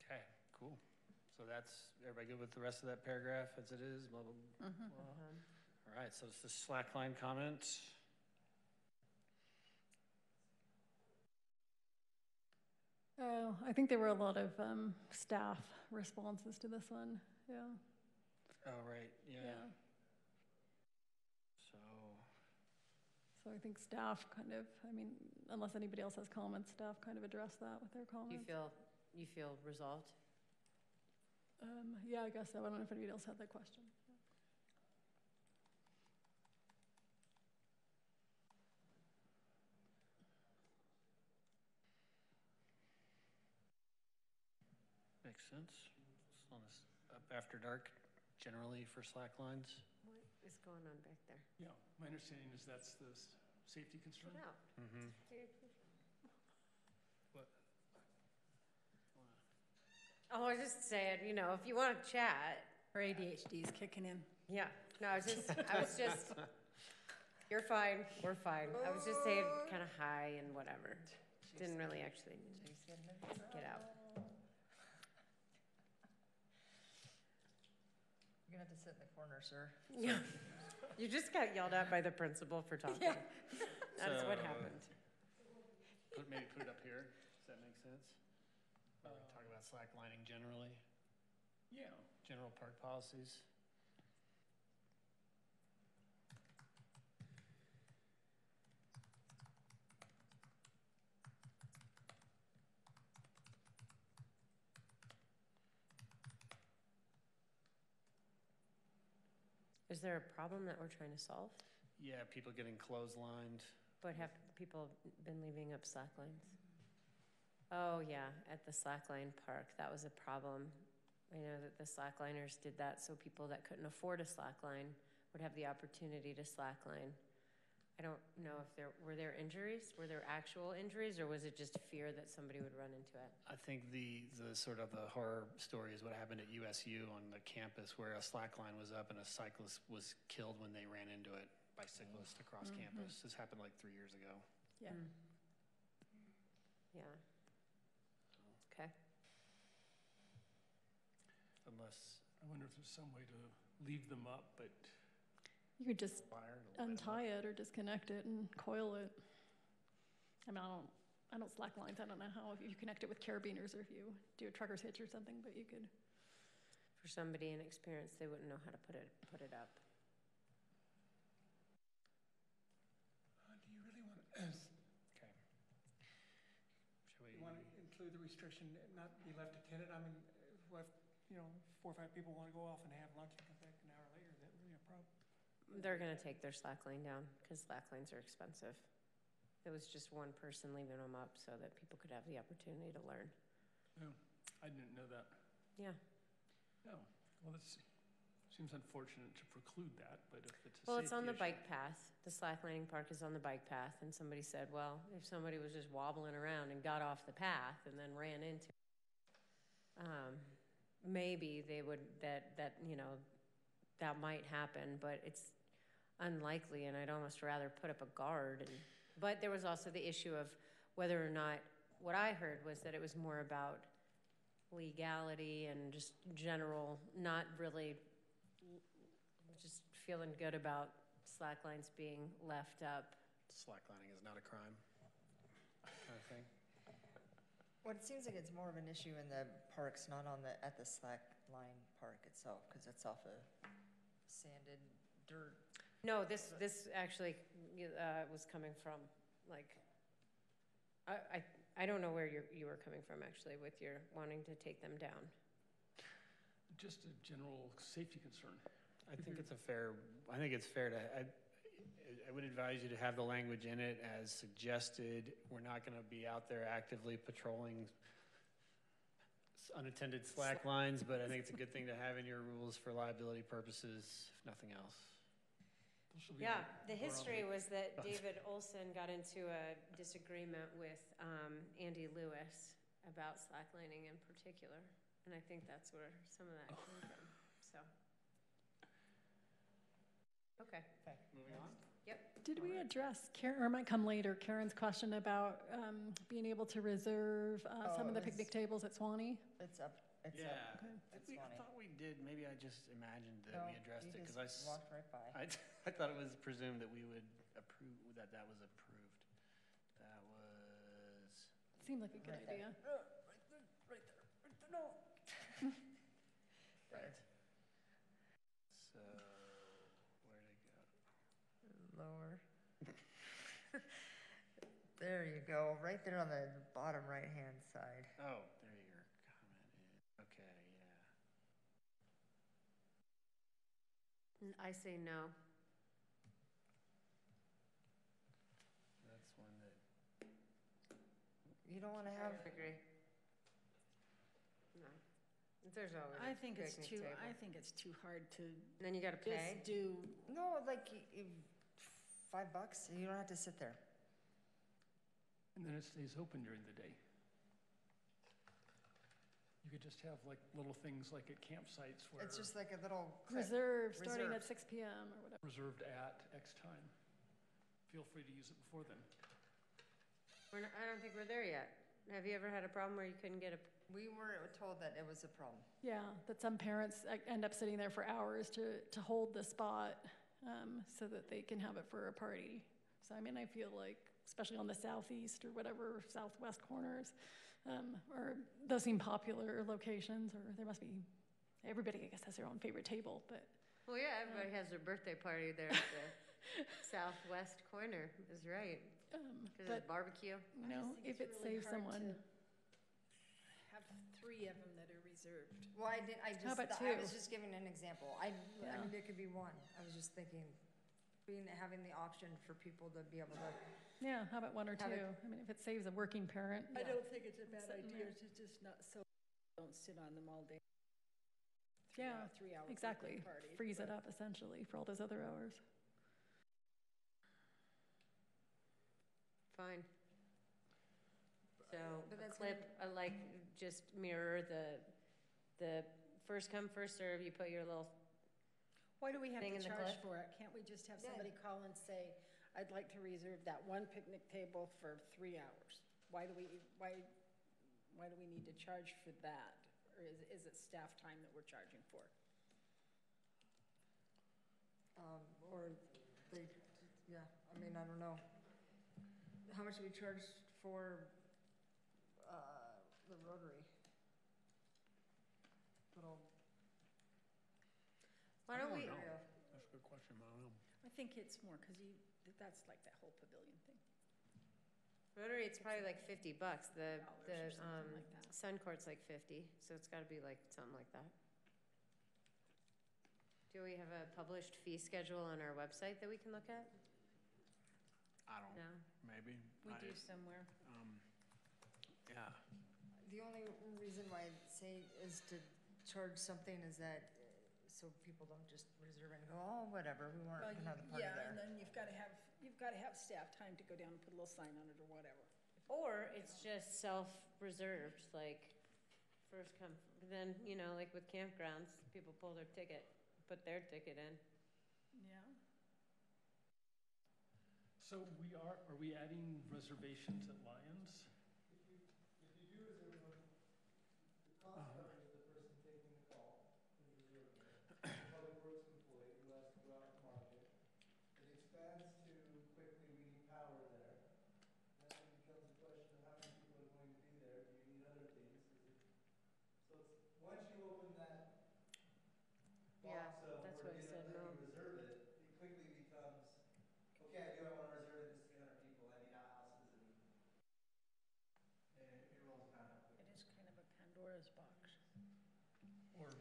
Okay, cool. So that's, everybody good with the rest of that paragraph as it is? Blah, blah, blah. All right, so it's the slackline comment. Oh, I think there were a lot of staff responses to this one. Yeah. Oh, right. Yeah. So I think staff kind of, I mean, unless anybody else has comments, staff kind of addressed that with their comments. You feel resolved? Yeah, I guess so. I don't know if anybody else had that question. makes sense. It's on this up after dark generally for slack lines. What is going on back there? Yeah, my understanding is that's the safety concern. Get out. Mm-hmm. What? Oh, I was just saying, you know, if you want to chat. Her ADHD is kicking in. Yeah. No, I was just, you're fine, we're fine. I was just saying kind of hi and whatever. Didn't really actually get out. You're gonna have to sit in the corner, sir. Yeah. You just got yelled at by the principal for talking. Yeah. That's what happened. Maybe put it up here. Does that make sense? Talk about slacklining generally. Yeah. General park policies. Is there a problem that we're trying to solve? Yeah, people getting clotheslined. But have people been leaving up slack lines? Oh yeah, at the slackline park, that was a problem. I know that the slackliners did that so people that couldn't afford a slackline would have the opportunity to slackline. I don't know if were there injuries? Were there actual injuries, or was it just fear that somebody would run into it? I think the sort of the horror story is what happened at USU on the campus, where a slack line was up and a cyclist was killed when they ran into it by cyclists across campus. This happened like 3 years ago. Yeah. Yeah. Okay. Unless I wonder if there's some way to leave them up, but you could just untie it or disconnect it and coil it. I mean, I don't slack lines. I don't know how, if you connect it with carabiners or if you do a trucker's hitch or something, but you could. For somebody inexperienced, they wouldn't know how to put it up. Do you really want to? Okay. Shall we? You want to include the restriction not be left attended? I mean, what if, 4 or 5 people want to go off and have lunch and come back an hour later? Is that really a problem? They're going to take their slack line down because slack lines are expensive. It was just one person leaving them up so that people could have the opportunity to learn. oh, I didn't know that. Yeah. Oh, well, that seems unfortunate to preclude that, but if it's a Well, it's on the safety bike path. The slacklining park is on the bike path, and somebody said, well, if somebody was just wobbling around and got off the path and then ran into it, maybe they would, that might happen, but it's unlikely, and I'd almost rather put up a guard. But there was also the issue of whether or not, what I heard was that it was more about legality and just general, not really just feeling good about slack lines being left up. Slacklining is not a crime, kind of thing. Well, it seems like it's more of an issue in the parks, not at the slack line park itself, because it's off of sanded dirt. No, this actually was coming from, like, I don't know where you were coming from actually with your wanting to take them down. Just a general safety concern. I think it's fair to, I would advise you to have the language in it as suggested. We're not going to be out there actively patrolling unattended slack lines, but I think it's a good thing to have in your rules for liability purposes, if nothing else. Yeah, the history was that David Olson got into a disagreement with Andy Lewis about slacklining in particular, and I think that's where some of that came from. So, Okay. Moving on? Yep. Did we address, Karen, or it might come later, Karen's question about being able to reserve some of the picnic tables at Swanee? It's up, it's Yeah. up. I thought we did, maybe I just imagined that No, we addressed you it, because just walked right by. I thought it was presumed that we would approve, that was approved. That was, Seemed like a good Right there. idea. Right there, no. There. so, where'd it go? Lower. There you go, right there on the bottom right-hand side. Oh, there your comment is, okay, yeah. I say no. That's one that, You don't wanna I have, agree. No. There's always I a think it's picnic too, table. I think it's too hard to And then you gotta pay. just do, no, like, $5, you don't have to sit there. And then it stays open during the day. You could just have like little things like at campsites where It's just like a little clip. Reserve, starting at Reserve. 6 p.m. or whatever. reserved at X time. Feel free to use it before then. I don't think we're there yet. Have you ever had a problem where you couldn't get a? We were told that it was a problem. Yeah, that some parents end up sitting there for hours to hold the spot so that they can have it for a party. So, I mean, I feel like, especially on the southeast or whatever, southwest corners, or those seem popular locations, or there must be, everybody, I guess, has their own favorite table, but. Well, yeah, everybody has their birthday party there at the southwest corner, is right. Because But, it's barbecue. you know, if it saves someone. have 3 of them that are reserved. Well, I How about I 2? was just giving an example. I Yeah. mean, it could be 1. I was just thinking, having the option for people to be able to, Yeah, how about 1 or 2? Have it- I mean, if it saves a working parent. I don't think it's a bad Sitting idea there. to just not, so don't sit on them all day. Yeah, 3 hour exactly. party. Freeze it up, essentially, for all those other hours. Fine. So But a that's clip, like, just mirror the first come, first serve. You put your little, Why do we have Thing to in the charge clip? for it? Can't we just have Yeah. somebody call and say, I'd like to reserve that one picnic table for 3 hours? Why do we need to charge for that? Or is it staff time that we're charging for? or they, yeah, I mean, I don't know. How much do we charge for, the Rotary? Little, why don't we, know. That's a good question, I don't know. I think it's more, because that's like that whole pavilion thing. Rotary, it's probably like $50. The or something like that. Sun Court's like 50, so it's gotta be like something like that. Do we have a published fee schedule on our website that we can look at? I don't, No? maybe. We do somewhere. Yeah. the only reason why I'd say is to charge something is that, so people don't just reserve and go, oh, whatever, we weren't Well, gonna have the party yeah, and there. then you've got to have staff time to go down and put a little sign on it or whatever. Or it's just self-reserved, like first come, then, you know, like with campgrounds, people pull their ticket, put their ticket in. Yeah. So are we adding reservations at Lions? If you do reserve them, the cost covers the person taking the call who's reserving it. The public works employee who has to go out and market. It expands to quickly we need power there. Then it becomes a question of how many people are going to be there. Do you need other things? So it's, once you open that Yeah, box of that's we're why I gonna said let no. you reserve it, it quickly becomes, okay, I do, I wanna reserve it, this 300 people, I need outhouses and it rolls around that quick. It is kind of a Pandora's box. Or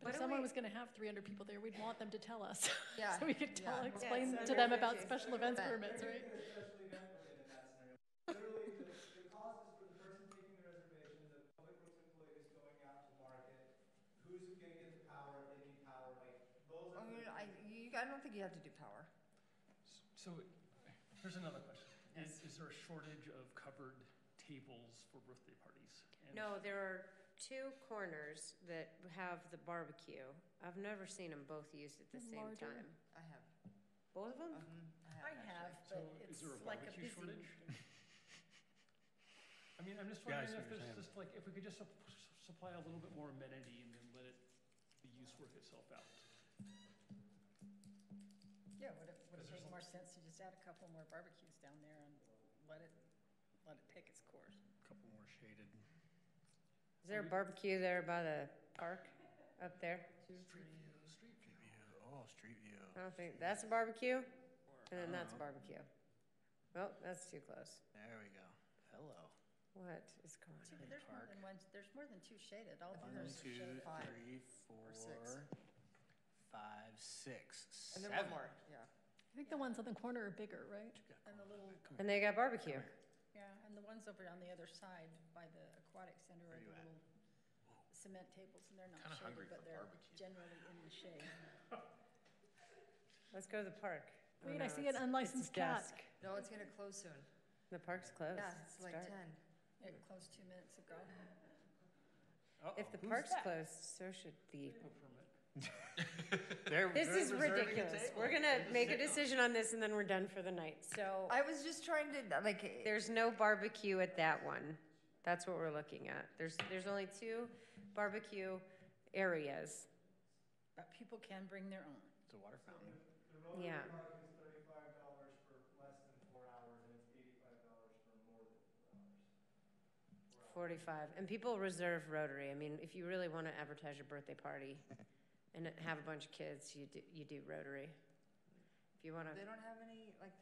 But if someone was going to have 300 people there, we'd want them to tell us. Yeah, So we could yeah. explain Yeah, to them about exactly. special events But- permits, right? An especially event permit in that scenario. Literally, the cost is for the person taking the reservation, the public works employee is going out to market, who's gonna get the power, if they need power, like, those are. I don't think you have to do power. So here's another question. Is there a shortage of covered tables for birthday parties? And No, there are 2 corners that have the barbecue. I've never seen them both used at the same Larger. time. I have. Both of them? I have, So but is it's there a like a barbecue busy shortage? weekend. I mean, I'm just Yeah, I wondering see if what you're there's saying. just like, if we could just supply a little bit more amenity and then let the use work itself out. Yeah, would it make more sense to just add a couple more barbecues down there and let it take its course? A couple more shaded. Is there a barbecue there by the park up there? Street view. Oh, street view. I don't think, that's a barbecue? And then that's a barbecue. Well, that's too close. There we go. Hello. What is going See, on? but there's more than one, there's more than two shaded, all of 1, yours are 2, shaded. 3, 4, Or six. 5, 6, And 7. then one more, yeah. I think the ones on the corner are bigger, right? And the little, And they got barbecue. yeah, and the ones over on the other side by the aquatic center are Where you the at? little cement tables, and they're not Kinda hungry shaded, but for they're barbecue. generally in the shade. Let's go to the park. Oh, Wait, no, I see an it's unlicensed cat. dusk. No, it's gonna close soon. The park's closed. Yeah, it's like dark. 10. It closed 2 minutes ago. If the Who's park's that? closed, so should the. They're This is reserving a ridiculous. table. We're gonna make a decision on this and then we're done for the night. So I was just trying to, like, there's no barbecue at that one. That's what we're looking at. There's only 2 barbecue areas. But people can bring their own. It's a water fountain. The Rotary Yeah. Park is $35 for less than 4 hours, and it's $85 for more than 4 hours. 45. And people reserve Rotary. I mean, if you really want to advertise your birthday party and have a bunch of kids, you do Rotary. If you want to. they don't have any, like,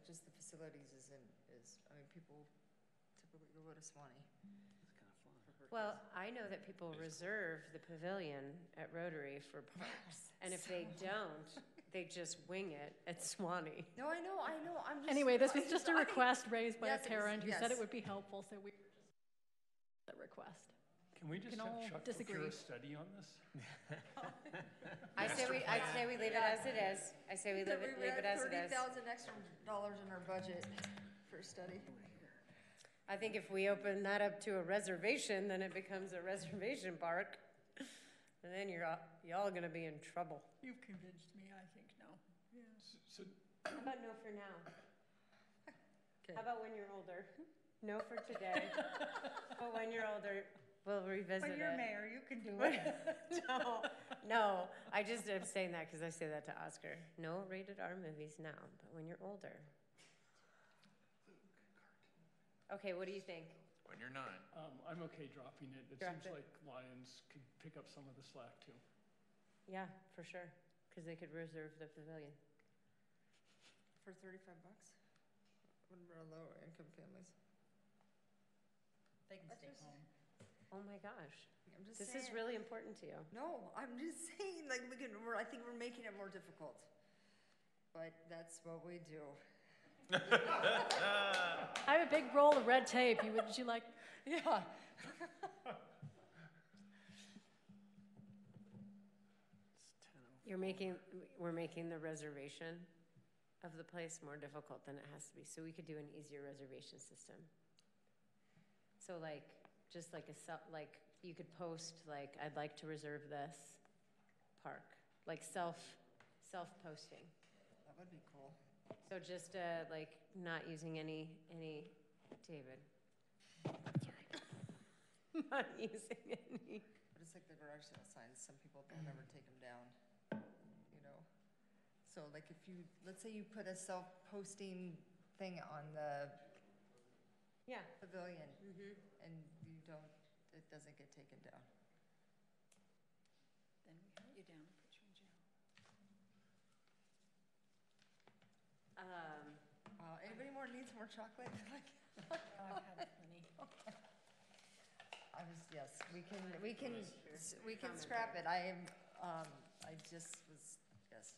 just the facilities I mean, people typically go to Swanee. It's kind of fun. for birthdays. Well, I know that people reserve the pavilion at Rotary for parks. And if they don't, they just wing it at Swanee. No, I know, I'm just. Anyway, this was I just a request raised by Yes, a it was- parent who said yes. it would be helpful, so we the request. Can we just Can have all Chuck disagree. procure a study on this? I say we leave it as it is. I say we leave it as it is. $30,000 extra dollars in our budget for study. I think if we open that up to a reservation, then it becomes a reservation park. And then y'all gonna be in trouble. You've convinced me, I think, no. So, How about no for now? Okay. How about when you're older? No for today. But when you're older, we'll revisit it. When you're mayor, you can do it. No, I just am saying that because I say that to Oscar. No rated R movies now, but when you're older. Okay, what do you think? When you're 9. I'm okay dropping it. It Drop seems it. like Lions could pick up some of the slack too. Yeah, for sure, because they could reserve the pavilion. For $35? What about lower income families? They can stay just- home. Oh my gosh, I'm just this saying. is really important to you. No, I'm just saying, like, I think we're making it more difficult. But that's what we do. I have a big roll of red tape. Would you like? Yeah. We're making the reservation of the place more difficult than it has to be. So we could do an easier reservation system. So like, just like you could post like, I'd like to reserve this park, like self-posting. That would be cool. So just like not using any David. Not using any. But it's like the garage sale signs, some people don't ever take them down, you know? So like if you, let's say you put a self-posting thing on the Yeah. pavilion Mm-hmm. and it doesn't get taken down. Then we hunt you down and put you in jail. Anybody needs more chocolate? I've had plenty. Yes, we can scrap it. I just was, yes,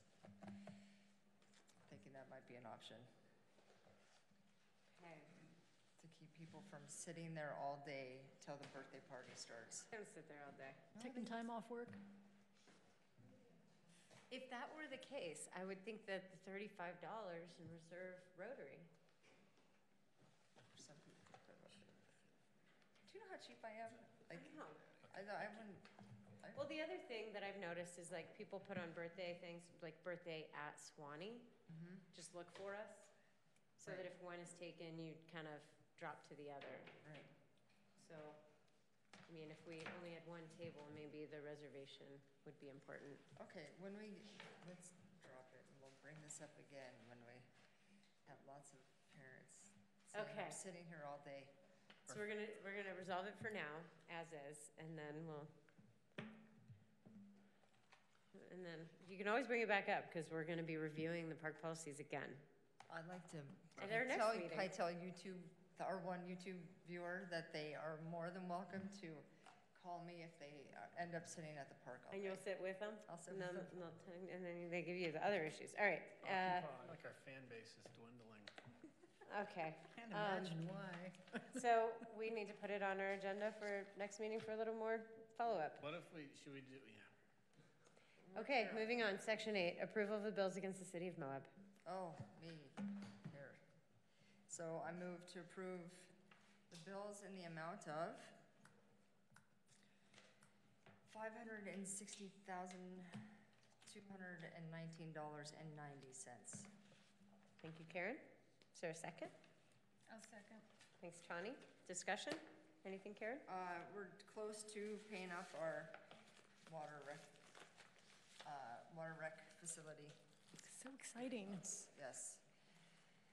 thinking that might be an option Okay. to keep people from sitting there all day till the birthday party starts. Don't sit there all day. Taking time off work? If that were the case, I would think that the $35 and reserve Rotary. For some people. Do you know how cheap I am? Like, No. I wouldn't, I Well, the other thing that I've noticed is like people put on birthday things, like birthday at Swanee. Just look for us, so that if one is taken, you kind of drop to the other. Right. So, I mean, if we only had one table, maybe the reservation would be important. Okay, let's drop it, and we'll bring this up again when we have lots of parents saying, Okay. I'm sitting here all day. So we're gonna resolve it for now, as is, and then you can always bring it back up, because we're gonna be reviewing the park policies again. I'd like to At our next meeting. I tell YouTube, our one YouTube viewer, that they are more than welcome to call me if they end up sitting at the park all And day. you'll sit with them? I'll sit And with then, them. and then they give you the other issues. All right. I feel like our fan base is dwindling. Okay. Can't imagine why. So we need to put it on our agenda for next meeting for a little more follow-up. What if should we do, Okay, moving on. Section 8, approval of the bills against the city of Moab. Oh, me, here. So I move to approve the bills in the amount of $560,219.90. Thank you, Karen. Is there a second? I'll second. Thanks, Tawny. Discussion? Anything, Karen? We're close to paying off our water rec facility. So exciting. Yes.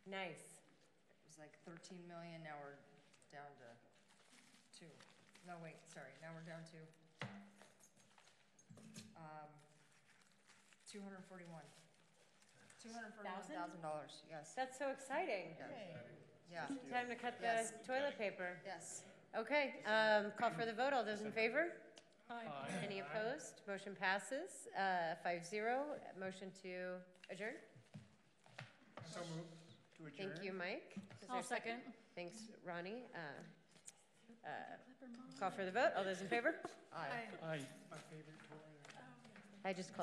Nice. It was like 13 million, now we're down to 2. No, wait, sorry, now we're down to 241,000, yes. That's so exciting. Yeah. Time to cut the Yes. toilet paper. Yes. Okay, call for the vote. All those in favor? Aye. Any opposed? Motion passes 5-0. Motion to adjourn. So moved to adjourn. Thank you, Mike. Is there I'll a second. Thanks, Ronnie. Call for the vote. All those in favor? Aye. Aye. My favorite toy. I just called